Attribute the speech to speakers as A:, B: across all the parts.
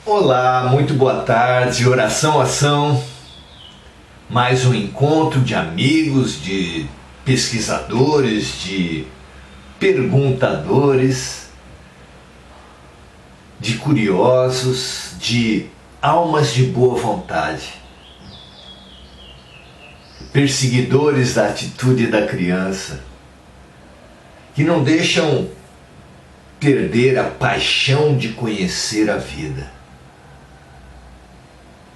A: Olá, muito boa tarde, oração, ação, mais um encontro de amigos, de pesquisadores, de perguntadores, de curiosos, de almas de boa vontade, perseguidores da atitude da criança, que não deixam perder a paixão de conhecer a vida.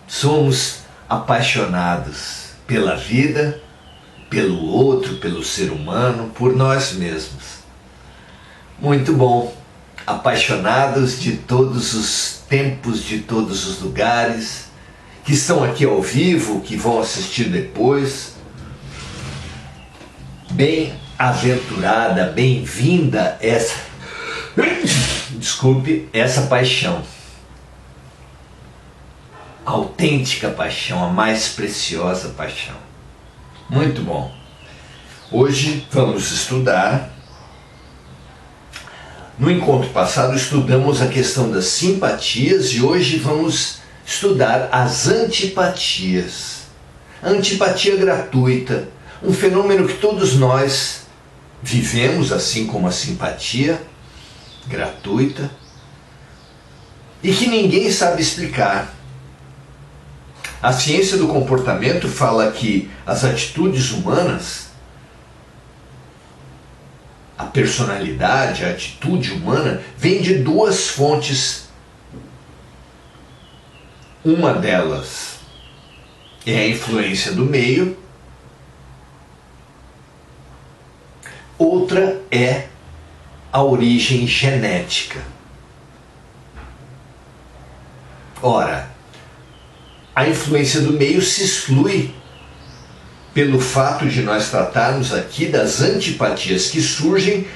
A: Somos apaixonados pela vida, pelo outro, pelo ser humano, por nós mesmos. Muito bom. Apaixonados de todos os tempos, de todos os lugares, que estão aqui ao vivo, que vão assistir depois. Bem-aventurada, bem-vinda essa paixão. A autêntica paixão, a mais preciosa paixão. Muito bom. Hoje vamos estudar. No encontro passado estudamos a questão das simpatias e hoje vamos estudar as antipatias. A antipatia gratuita, um fenômeno que todos nós vivemos, assim como a simpatia gratuita, e que ninguém sabe explicar. A ciência do comportamento fala que as atitudes humanas, a personalidade, a atitude humana, vem de duas fontes. Uma delas é a influência do meio, outra é a origem genética. Ora, a influência do meio se exclui pelo fato de nós tratarmos aqui das antipatias que surgem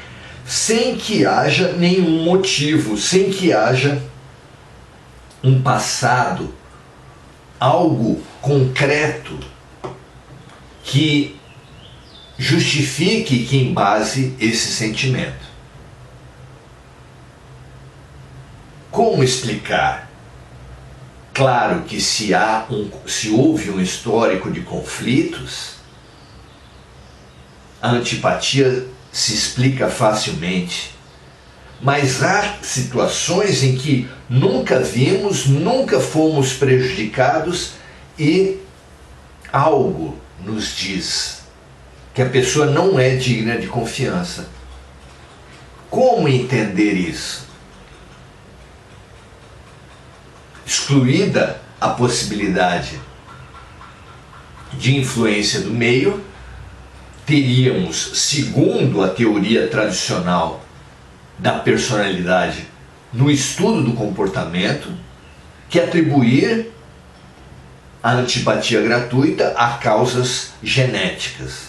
A: sem que haja nenhum motivo, sem que haja um passado, algo concreto que justifique, que embase esse sentimento. Como explicar? Claro que se houve um histórico de conflitos, a antipatia se explica facilmente. Mas há situações em que nunca vimos, nunca fomos prejudicados e algo nos diz que a pessoa não é digna de confiança. Como entender isso? Excluída a possibilidade de influência do meio, teríamos, segundo a teoria tradicional da personalidade no estudo do comportamento, que atribuir a antipatia gratuita a causas genéticas.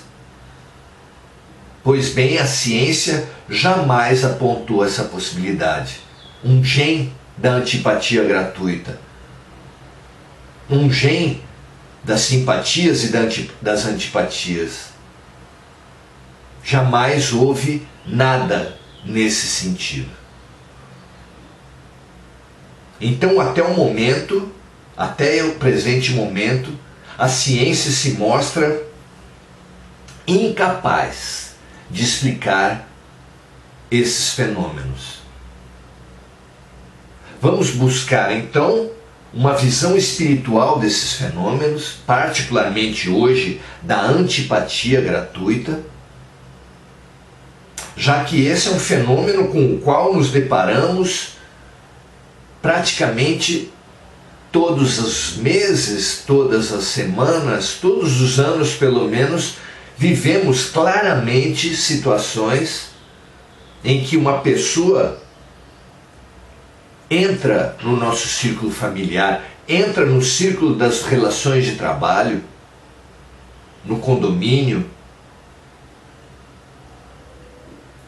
A: Pois bem, a ciência jamais apontou essa possibilidade. Um gene da antipatia gratuita, um gene das simpatias e das antipatias. Jamais houve nada nesse sentido. Então, até o presente momento, a ciência se mostra incapaz de explicar esses fenômenos. Vamos buscar, então, uma visão espiritual desses fenômenos, particularmente hoje da antipatia gratuita, já que esse é um fenômeno com o qual nos deparamos praticamente todos os meses, todas as semanas, todos os anos pelo menos, vivemos claramente situações em que uma pessoa entra no nosso círculo familiar, entra no círculo das relações de trabalho, no condomínio,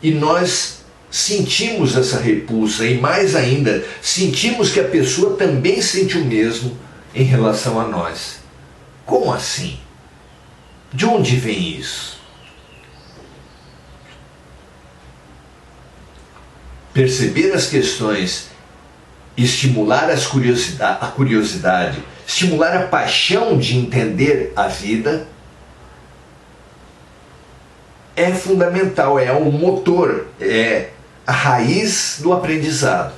A: e nós sentimos essa repulsa e mais ainda, sentimos que a pessoa também sente o mesmo em relação a nós. Como assim? De onde vem isso? Perceber as questões estimular a curiosidade, estimular a paixão de entender a vida, é fundamental, é o motor, é a raiz do aprendizado.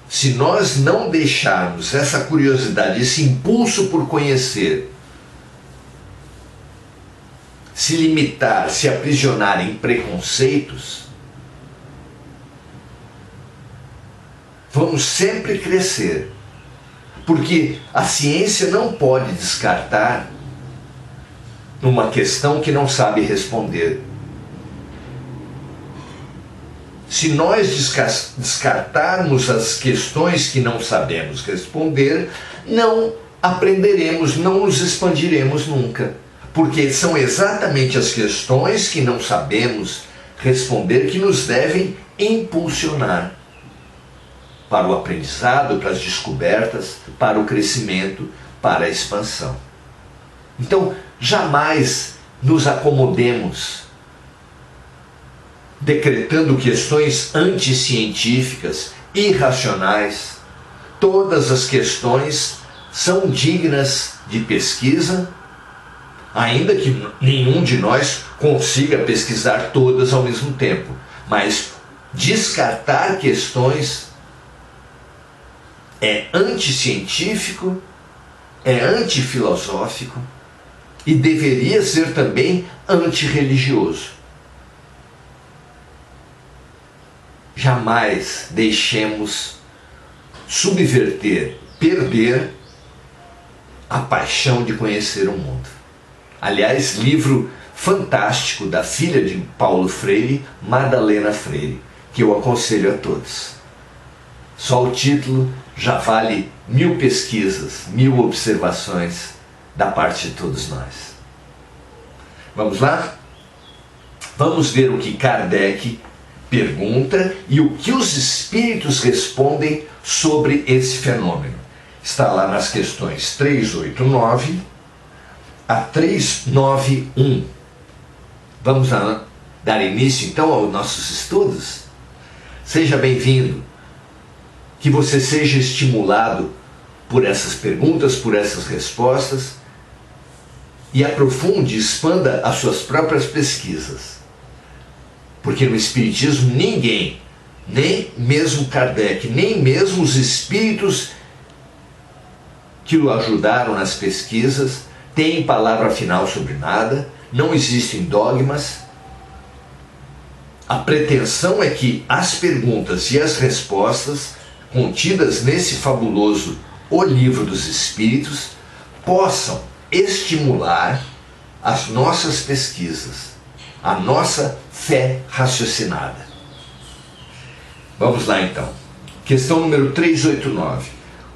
A: Se nós não deixarmos essa curiosidade, esse impulso por conhecer, se limitar, se aprisionar em preconceitos, vamos sempre crescer. Porque a ciência não pode descartar uma questão que não sabe responder. Se nós descartarmos as questões que não sabemos responder, não aprenderemos, não nos expandiremos nunca. Porque são exatamente as questões que não sabemos responder que nos devem impulsionar para o aprendizado, para as descobertas, para o crescimento, para a expansão. Então, jamais nos acomodemos decretando questões anticientíficas, irracionais. Todas as questões são dignas de pesquisa, ainda que nenhum de nós consiga pesquisar todas ao mesmo tempo. Mas descartar questões é anticientífico, é antifilosófico e deveria ser também antirreligioso. Jamais deixemos subverter, perder a paixão de conhecer o mundo. Aliás, livro fantástico da filha de Paulo Freire, Madalena Freire, que eu aconselho a todos. Só o título já vale 1000 pesquisas, 1000 observações da parte de todos nós. Vamos lá? Vamos ver o que Kardec pergunta e o que os espíritos respondem sobre esse fenômeno. Está lá nas questões 389 a 391. Vamos lá dar início então aos nossos estudos? Seja bem-vindo. Que você seja estimulado por essas perguntas, por essas respostas e aprofunde, expanda as suas próprias pesquisas. Porque no Espiritismo ninguém, nem mesmo Kardec, nem mesmo os espíritos que o ajudaram nas pesquisas, têm palavra final sobre nada, não existem dogmas. A pretensão é que as perguntas e as respostas contidas nesse fabuloso O Livro dos Espíritos possam estimular as nossas pesquisas, a nossa fé raciocinada. Vamos lá então. Questão número 389.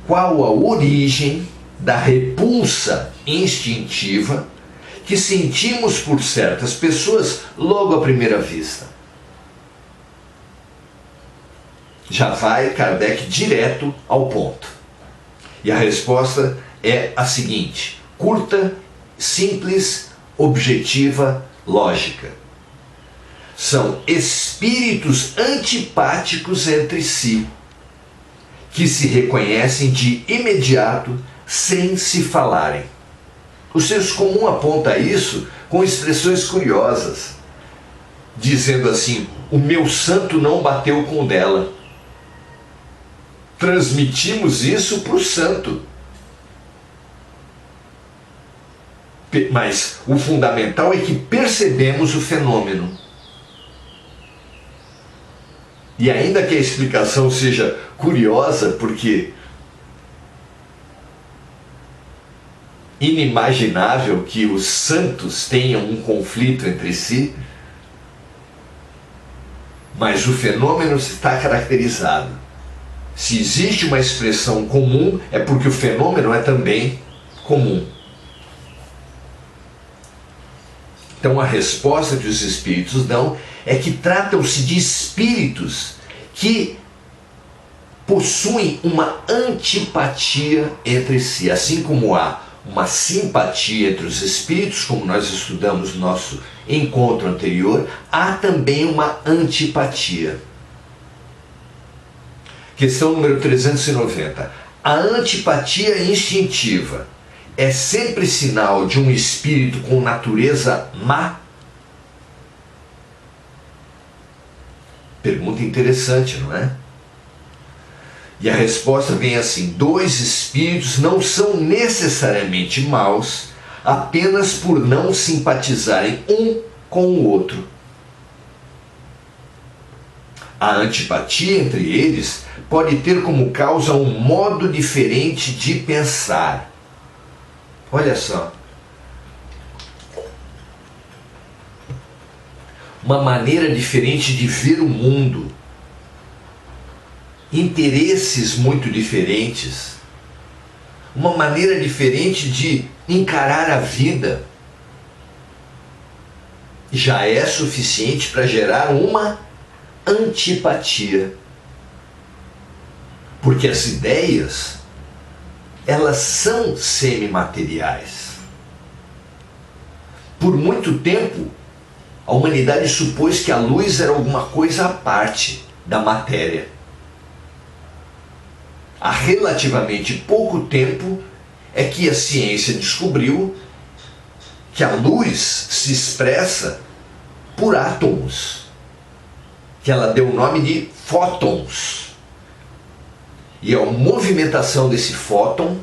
A: Qual a origem da repulsa instintiva que sentimos por certas pessoas logo à primeira vista? Já vai Kardec direto ao ponto. E a resposta é a seguinte: curta, simples, objetiva, lógica. São espíritos antipáticos entre si, que se reconhecem de imediato sem se falarem. O senso comum aponta isso com expressões curiosas, dizendo assim: o meu santo não bateu com o dela. Transmitimos isso para o santo. Mas o fundamental é que percebemos o fenômeno. E ainda que a explicação seja curiosa, porque inimaginável que os santos tenham um conflito entre si, mas o fenômeno está caracterizado. Se existe uma expressão comum, é porque o fenômeno é também comum. Então a resposta que os espíritos dão é que tratam-se de espíritos que possuem uma antipatia entre si, assim como há uma simpatia entre os espíritos, como nós estudamos no nosso encontro anterior, há também uma antipatia. Questão número 390. A antipatia instintiva é sempre sinal de um espírito com natureza má? Pergunta interessante, não é? E a resposta vem assim: dois espíritos não são necessariamente maus apenas por não simpatizarem um com o outro. A antipatia entre eles pode ter como causa um modo diferente de pensar. Olha só. Uma maneira diferente de ver o mundo. Interesses muito diferentes. Uma maneira diferente de encarar a vida. Já é suficiente para gerar uma antipatia. Porque as ideias, elas são semimateriais. Por muito tempo, a humanidade supôs que a luz era alguma coisa à parte da matéria. Há relativamente pouco tempo é que a ciência descobriu que a luz se expressa por átomos, que ela deu o nome de fótons. E é a movimentação desse fóton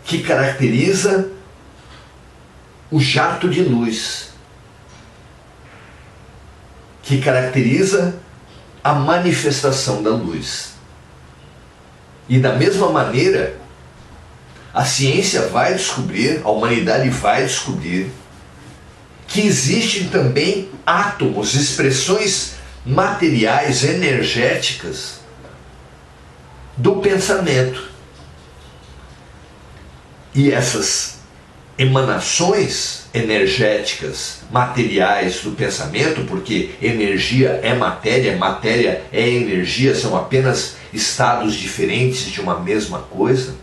A: que caracteriza o jato de luz, que caracteriza a manifestação da luz. E da mesma maneira, a ciência vai descobrir, a humanidade vai descobrir, que existem também átomos, expressões materiais, energéticas do pensamento. E essas emanações energéticas, materiais do pensamento, porque energia é matéria é energia, são apenas estados diferentes de uma mesma coisa.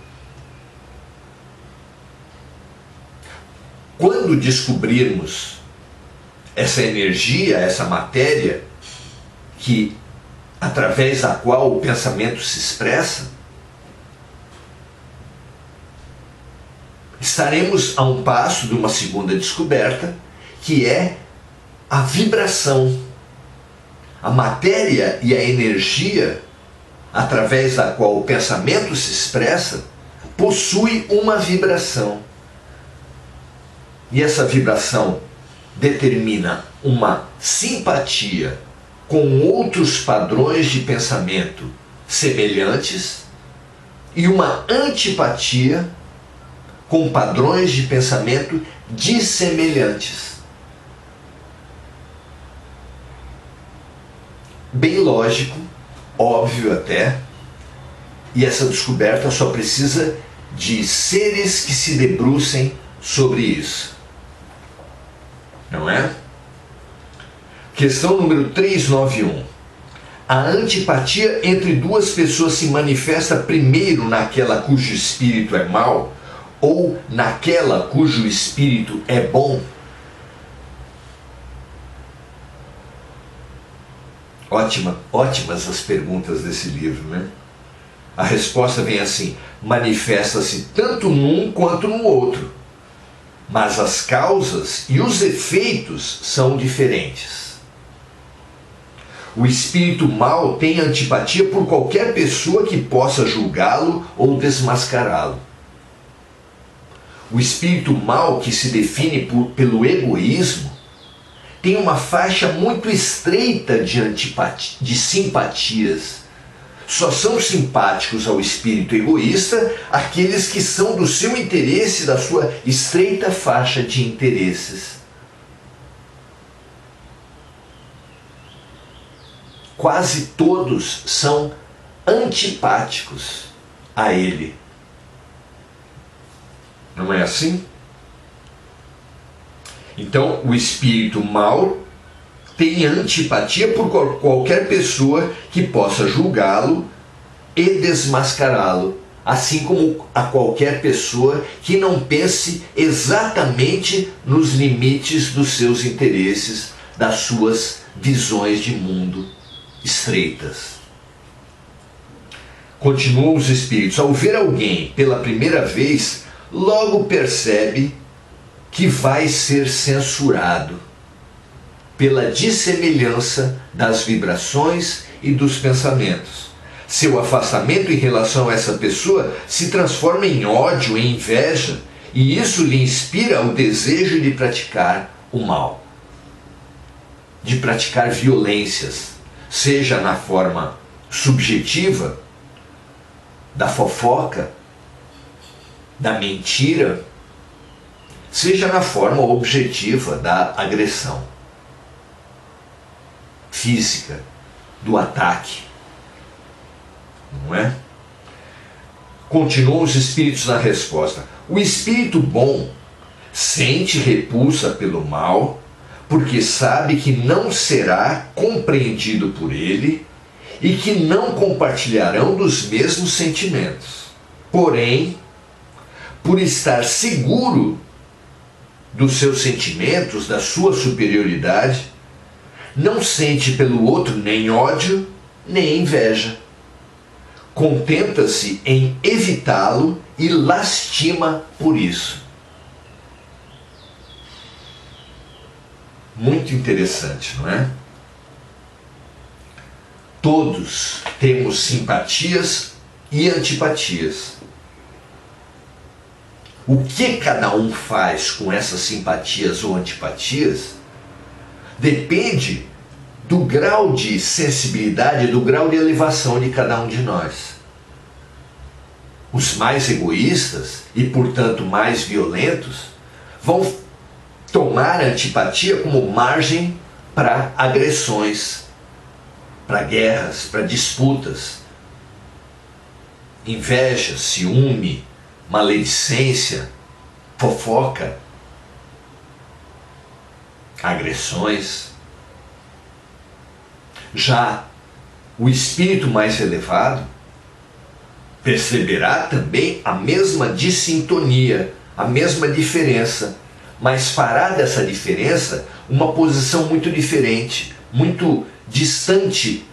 A: Quando descobrirmos essa energia, essa matéria, que através da qual o pensamento se expressa, estaremos a um passo de uma segunda descoberta, que é a vibração. A matéria e a energia, através da qual o pensamento se expressa, possui uma vibração. E essa vibração determina uma simpatia com outros padrões de pensamento semelhantes e uma antipatia com padrões de pensamento dissemelhantes. Bem lógico, óbvio até, e essa descoberta só precisa de seres que se debrucem sobre isso. Não é? Questão número 391. A antipatia entre duas pessoas se manifesta primeiro naquela cujo espírito é mau ou naquela cujo espírito é bom? Ótimas as perguntas desse livro, né? A resposta vem assim: manifesta-se tanto num quanto no outro, mas as causas e os efeitos são diferentes. O espírito mau tem antipatia por qualquer pessoa que possa julgá-lo ou desmascará-lo. O espírito mau, que se define pelo egoísmo, tem uma faixa muito estreita de simpatias. Só são simpáticos ao espírito egoísta aqueles que são do seu interesse, da sua estreita faixa de interesses. Quase todos são antipáticos a ele. Não é assim? Então, o espírito mau tem antipatia por qualquer pessoa que possa julgá-lo e desmascará-lo, assim como a qualquer pessoa que não pense exatamente nos limites dos seus interesses, das suas visões de mundo estreitas. Continuam os espíritos. Ao ver alguém pela primeira vez, logo percebe que vai ser censurado pela dissemelhança das vibrações e dos pensamentos. Seu afastamento em relação a essa pessoa se transforma em ódio, em inveja, e isso lhe inspira o desejo de praticar o mal, de praticar violências, seja na forma subjetiva, da fofoca, da mentira, seja na forma objetiva da agressão física, do ataque, não é? Continuam os espíritos na resposta. O espírito bom sente repulsa pelo mal, porque sabe que não será compreendido por ele e que não compartilharão dos mesmos sentimentos. Porém, por estar seguro dos seus sentimentos, da sua superioridade, não sente pelo outro nem ódio, nem inveja. Contenta-se em evitá-lo e lastima por isso. Muito interessante, não é? Todos temos simpatias e antipatias. O que cada um faz com essas simpatias ou antipatias depende do grau de sensibilidade, do grau de elevação de cada um de nós. Os mais egoístas e, portanto, mais violentos vão tomar a antipatia como margem para agressões, para guerras, para disputas, inveja, ciúme, maledicência, fofoca, agressões. Já o espírito mais elevado perceberá também a mesma dissintonia, a mesma diferença, mas fará dessa diferença uma posição muito diferente, muito distante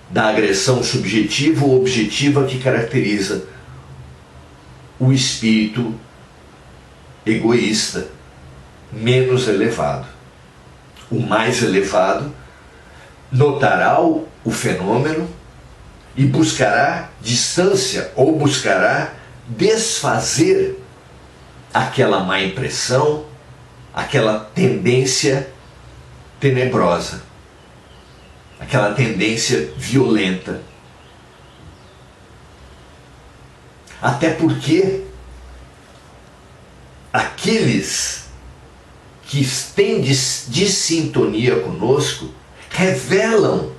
A: da agressão subjetiva ou objetiva que caracteriza o espírito egoísta, menos elevado. O mais elevado notará o fenômeno e buscará distância ou buscará desfazer aquela má impressão, aquela tendência tenebrosa, aquela tendência violenta. Até porque aqueles que têm dissintonia conosco revelam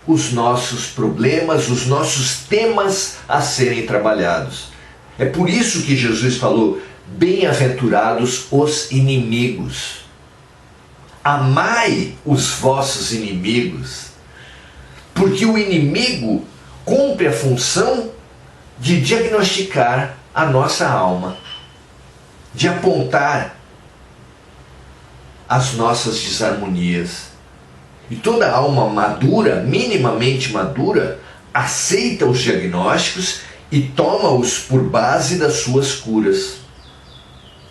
A: os nossos problemas, os nossos temas a serem trabalhados. É por isso que Jesus falou: bem-aventurados os inimigos. Amai os vossos inimigos, porque o inimigo cumpre a função de diagnosticar a nossa alma, de apontar as nossas desarmonias. E toda alma madura, minimamente madura, aceita os diagnósticos e toma-os por base das suas curas.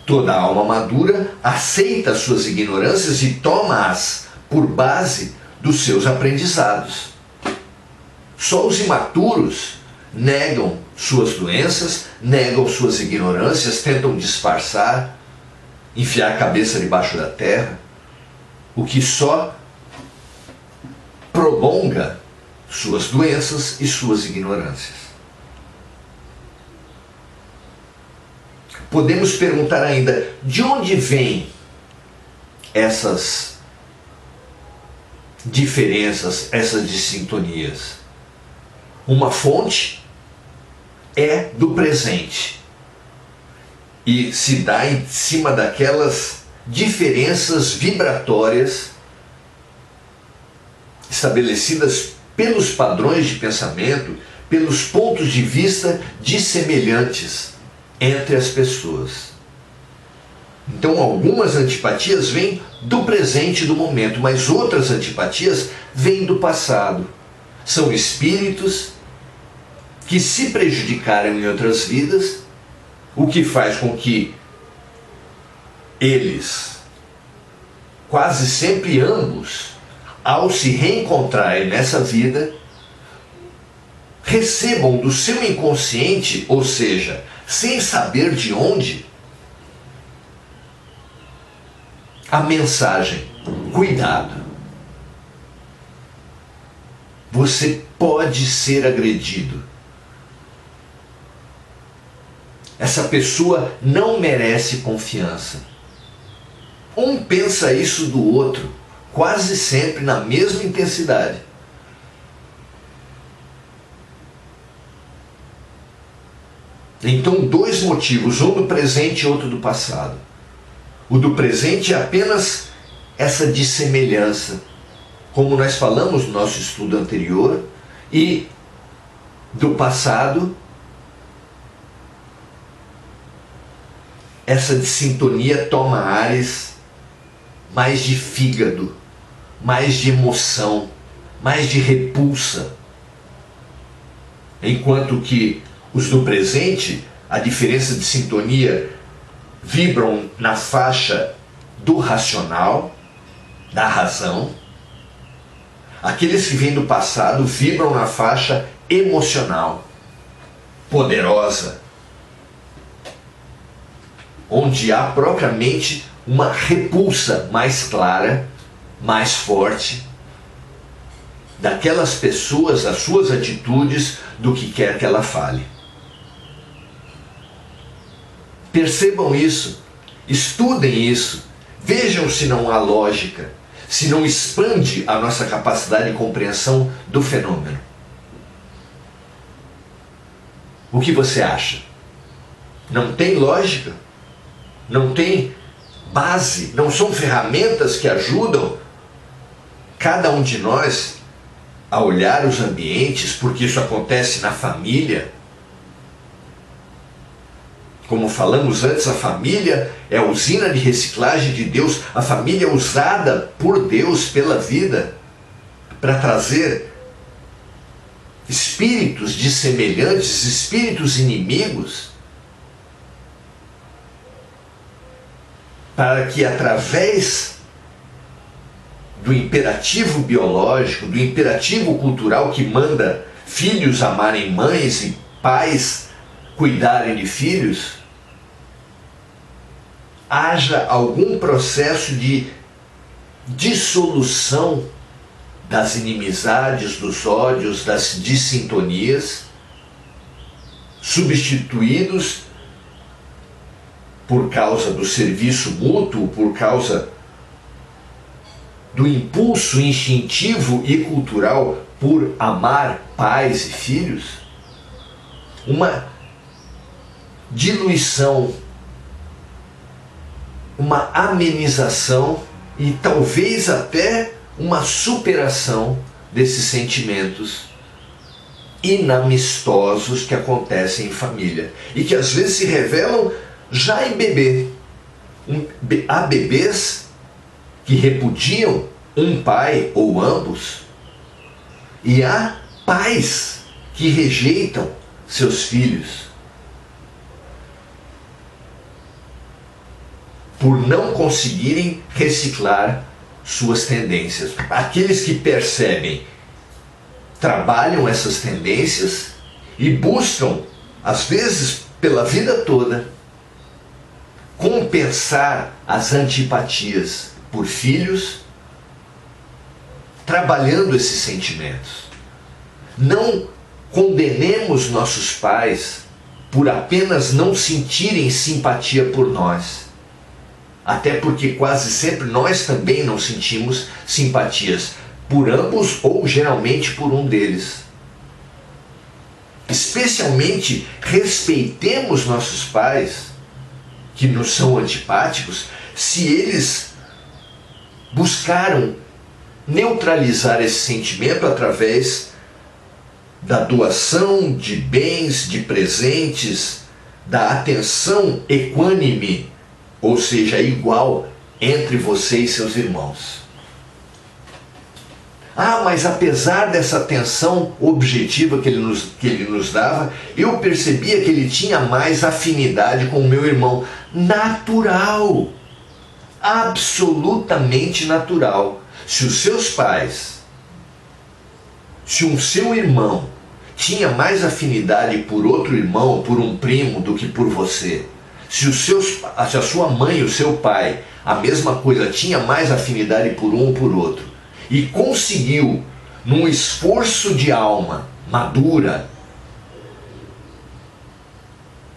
A: Toda alma madura aceita as suas ignorâncias e toma-as por base dos seus aprendizados. Só os imaturos negam suas doenças, negam suas ignorâncias, tentam disfarçar, enfiar a cabeça debaixo da terra, o que só prolonga suas doenças e suas ignorâncias. Podemos perguntar ainda, de onde vêm essas diferenças, essas dissintonias? Uma fonte é do presente e se dá em cima daquelas diferenças vibratórias estabelecidas pelos padrões de pensamento, pelos pontos de vista dissemelhantes entre as pessoas. Então algumas antipatias vêm do presente, do momento, mas outras antipatias vêm do passado. São espíritos que se prejudicaram em outras vidas, o que faz com que eles, quase sempre ambos, ao se reencontrarem nessa vida, recebam do seu inconsciente, ou seja, sem saber de onde, a mensagem: cuidado, você pode ser agredido. Essa pessoa não merece confiança. Um pensa isso do outro, quase sempre na mesma intensidade. Então, dois motivos, um do presente e outro do passado. O do presente é apenas essa dissemelhança, como nós falamos no nosso estudo anterior, e do passado, essa dissintonia toma ares mais de fígado, mais de emoção, mais de repulsa. Enquanto que os do presente, a diferença de sintonia, vibram na faixa do racional, da razão. Aqueles que vêm do passado vibram na faixa emocional, poderosa, onde há propriamente uma repulsa mais clara, mais forte, daquelas pessoas, as suas atitudes, do que quer que ela fale. Percebam isso, estudem isso, vejam se não há lógica, se não expande a nossa capacidade de compreensão do fenômeno. O que você acha? Não tem lógica? Não tem base? Não são ferramentas que ajudam cada um de nós a olhar os ambientes, porque isso acontece na família? Como falamos antes, a família é a usina de reciclagem de Deus, a família é usada por Deus pela vida para trazer espíritos dissemelhantes, espíritos inimigos, para que através do imperativo biológico, do imperativo cultural que manda filhos amarem mães e pais cuidarem de filhos, haja algum processo de dissolução das inimizades, dos ódios, das dissintonias, substituídos por causa do serviço mútuo, por causa do impulso instintivo e cultural por amar pais e filhos, uma diluição, uma amenização e talvez até uma superação desses sentimentos inamistosos que acontecem em família e que às vezes se revelam já em bebê. Há bebês que repudiam um pai ou ambos, e há pais que rejeitam seus filhos por não conseguirem reciclar suas tendências. Aqueles que percebem, trabalham essas tendências e buscam, às vezes pela vida toda, compensar as antipatias por filhos, trabalhando esses sentimentos. Não condenemos nossos pais por apenas não sentirem simpatia por nós. Até porque quase sempre nós também não sentimos simpatias por ambos ou geralmente por um deles. Especialmente respeitemos nossos pais, que nos são antipáticos, se eles buscaram neutralizar esse sentimento através da doação de bens, de presentes, da atenção equânime, ou seja, igual entre você e seus irmãos. Ah, mas apesar dessa atenção objetiva que ele nos dava, eu percebia que ele tinha mais afinidade com o meu irmão. Natural! Absolutamente natural. Se os seus pais, se um seu irmão tinha mais afinidade por outro irmão, por um primo, do que por você, se a sua mãe e o seu pai, a mesma coisa, tinha mais afinidade por um ou por outro, e conseguiu, num esforço de alma madura,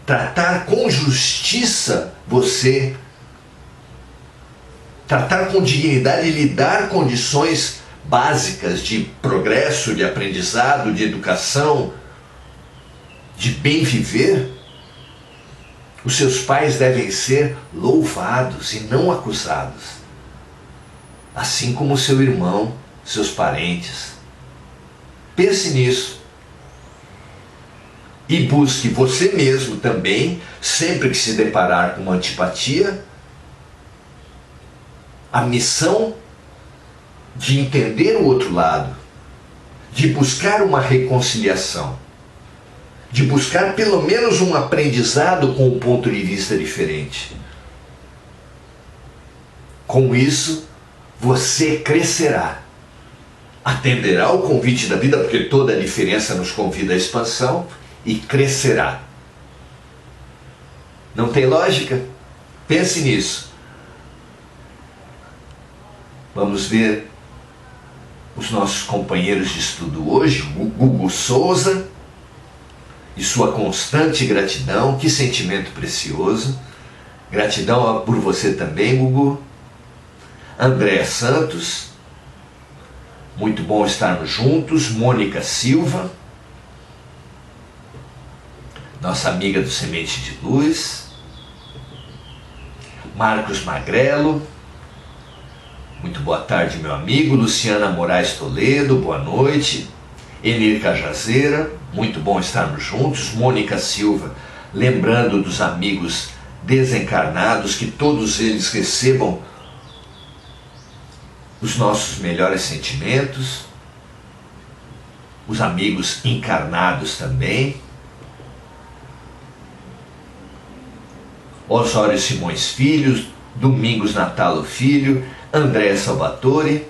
A: tratar com justiça você, tratar com dignidade e lhe dar condições básicas de progresso, de aprendizado, de educação, de bem viver, os seus pais devem ser louvados e não acusados. Assim como seu irmão, seus parentes. Pense nisso. E busque você mesmo também, sempre que se deparar com uma antipatia, a missão de entender o outro lado, de buscar uma reconciliação, de buscar pelo menos um aprendizado com um ponto de vista diferente. Com isso, você crescerá, atenderá ao convite da vida, porque toda a diferença nos convida à expansão, e crescerá. Não tem lógica? Pense nisso. Vamos ver os nossos companheiros de estudo hoje, Gugu Souza, e sua constante gratidão. Que sentimento precioso. Gratidão por você também, Gugu. André Santos, muito bom estarmos juntos. Mônica Silva, nossa amiga do Semente de Luz. Marcos Magrelo, muito boa tarde, meu amigo. Luciana Moraes Toledo, boa noite. Enir Cajazeira, muito bom estarmos juntos. Mônica Silva, lembrando dos amigos desencarnados, que todos eles recebam os nossos melhores sentimentos. Os amigos encarnados também. Osório Simões Filho, Domingos Natalo Filho, André Salvatore.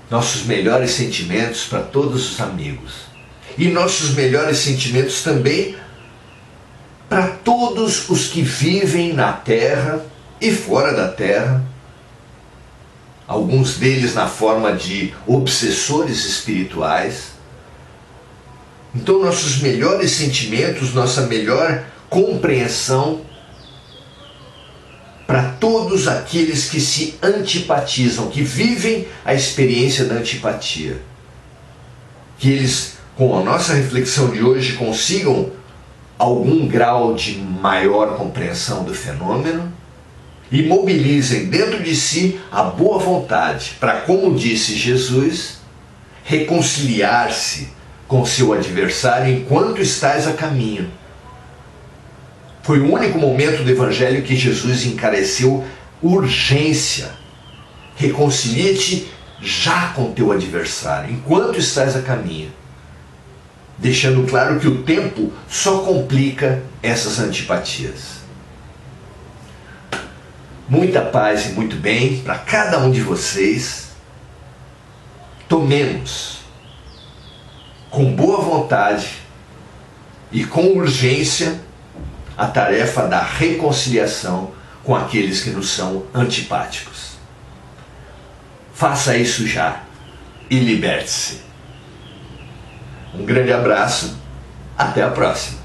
A: Nossos melhores sentimentos para todos os amigos. E nossos melhores sentimentos também para todos os que vivem na Terra e fora da Terra. Alguns deles na forma de obsessores espirituais. Então, nossos melhores sentimentos, nossa melhor compreensão para todos aqueles que se antipatizam, que vivem a experiência da antipatia. Que eles, com a nossa reflexão de hoje, consigam algum grau de maior compreensão do fenômeno e mobilizem dentro de si a boa vontade para, como disse Jesus, reconciliar-se com seu adversário enquanto estás a caminho. Foi o único momento do Evangelho que Jesus encareceu urgência. Reconcilia-te já com teu adversário, enquanto estás a caminho. Deixando claro que o tempo só complica essas antipatias. Muita paz e muito bem para cada um de vocês. Tomemos com boa vontade e com urgência a tarefa da reconciliação com aqueles que nos são antipáticos. Faça isso já e liberte-se. Um grande abraço, até a próxima.